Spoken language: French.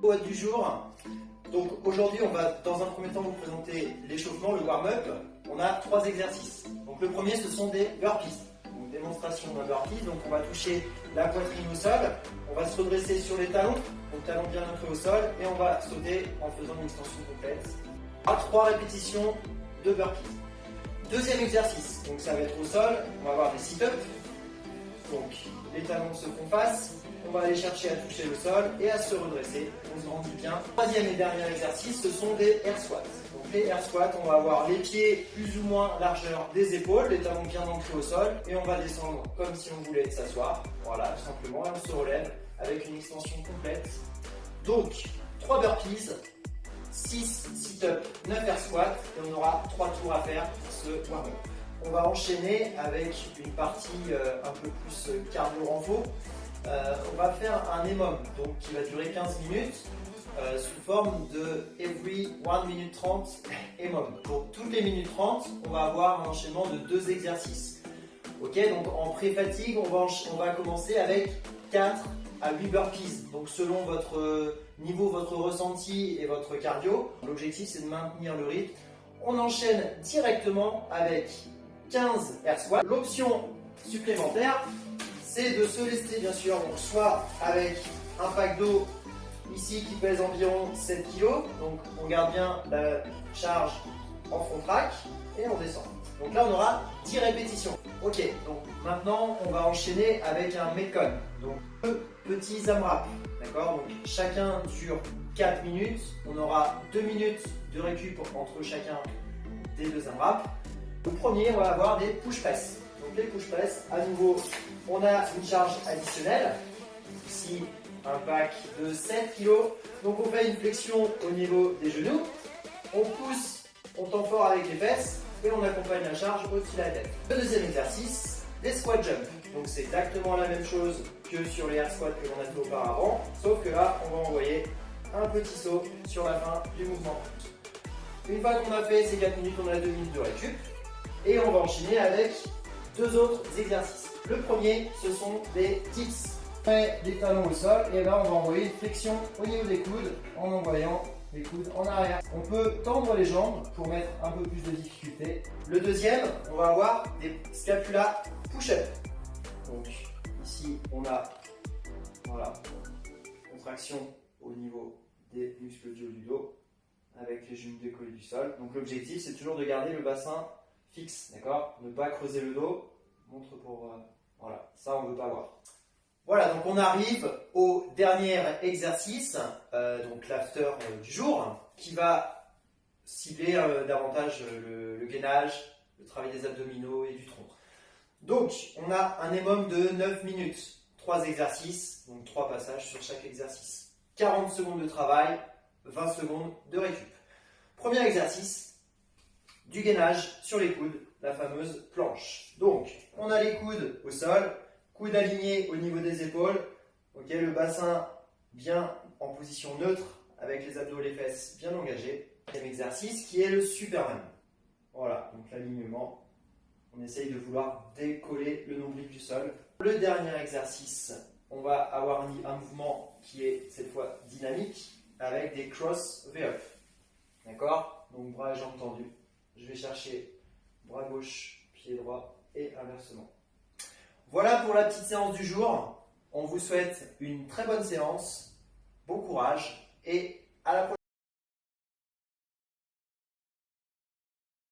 Au du jour, donc aujourd'hui on va dans un premier temps vous présenter l'échauffement, le warm-up. On a 3 exercices. Donc le premier ce sont des burpees, donc démonstration d'un burpee. Donc on va toucher la poitrine au sol, on va se redresser sur les talons, donc talons bien ancrés au sol, et on va sauter en faisant une extension complète. À 3 répétitions de burpees. Deuxième exercice, donc ça va être au sol, on va avoir des sit-ups. Donc les talons se font face, on va aller chercher à toucher le sol et à se redresser, on se grandit bien. Troisième et dernier exercice, ce sont des air squats. Donc les air squats, on va avoir les pieds plus ou moins largeur des épaules, les talons bien ancrés au sol, et on va descendre comme si on voulait s'asseoir. Voilà, tout simplement, et on se relève avec une extension complète. Donc 3 burpees, 6 sit-ups, 9 air squats, et on aura 3 tours à faire pour ce warm-up. On va enchaîner avec une partie un peu plus cardio-renfo. On va faire un EMOM donc, qui va durer 15 minutes sous forme de every 1 minute 30 EMOM. Pour toutes les minutes 30, on va avoir un enchaînement de 2 exercices. Ok, donc en pré-fatigue, on va commencer avec 4 à 8 burpees. Donc selon votre niveau, votre ressenti et votre cardio, l'objectif c'est de maintenir le rythme. On enchaîne directement avec 15 air squats. L'option supplémentaire, c'est de se lester bien sûr, donc soit avec un pack d'eau ici qui pèse environ 7 kg, donc on garde bien la charge en front track et on descend. Donc là on aura 10 répétitions. Ok, donc maintenant on va enchaîner avec un Metcon, donc 2 petits AMRAP, d'accord. Donc chacun dure 4 minutes, on aura 2 minutes de récup entre chacun des 2 AMRAP. Le premier, on va avoir des push-press. Donc les push-press, à nouveau, on a une charge additionnelle. Ici, un pack de 7 kg. Donc on fait une flexion au niveau des genoux. On pousse, on tend fort avec les fesses et on accompagne la charge au-dessus de la tête. Le deuxième exercice, des squat jump. Donc c'est exactement la même chose que sur les air squats que l'on a fait auparavant. Sauf que là, on va envoyer un petit saut sur la fin du mouvement. Une fois qu'on a fait ces 4 minutes, on a 2 minutes de récup. Et on va enchaîner avec 2 autres exercices. Le premier, ce sont des dips. On met les talons au sol et là on va envoyer une flexion au niveau des coudes en envoyant les coudes en arrière. On peut tendre les jambes pour mettre un peu plus de difficulté. Le deuxième, on va avoir des scapula push-up. Donc ici on a voilà, contraction au niveau des muscles du haut du dos avec les genoux décollés du sol. Donc l'objectif c'est toujours de garder le bassin fixe, d'accord? Ne pas creuser le dos, montre pour... voilà, ça on ne veut pas voir. Voilà, donc on arrive au dernier exercice, donc l'after du jour, qui va cibler davantage le gainage, le travail des abdominaux et du tronc. Donc, on a un EMOM de 9 minutes, 3 exercices, donc 3 passages sur chaque exercice. 40 secondes de travail, 20 secondes de récup. Premier exercice, du gainage sur les coudes, la fameuse planche. Donc, on a les coudes au sol, coudes alignés au niveau des épaules, ok, le bassin bien en position neutre avec les abdos et les fesses bien engagés. Deuxième exercice qui est le Superman. Voilà, donc l'alignement, on essaye de vouloir décoller le nombril du sol. Le dernier exercice, on va avoir un mouvement qui est cette fois dynamique avec des cross V-up. D'accord? Donc bras et jambes tendus. Je vais chercher bras gauche, pied droit et inversement. Voilà pour la petite séance du jour. On vous souhaite une très bonne séance, bon courage et à la prochaine.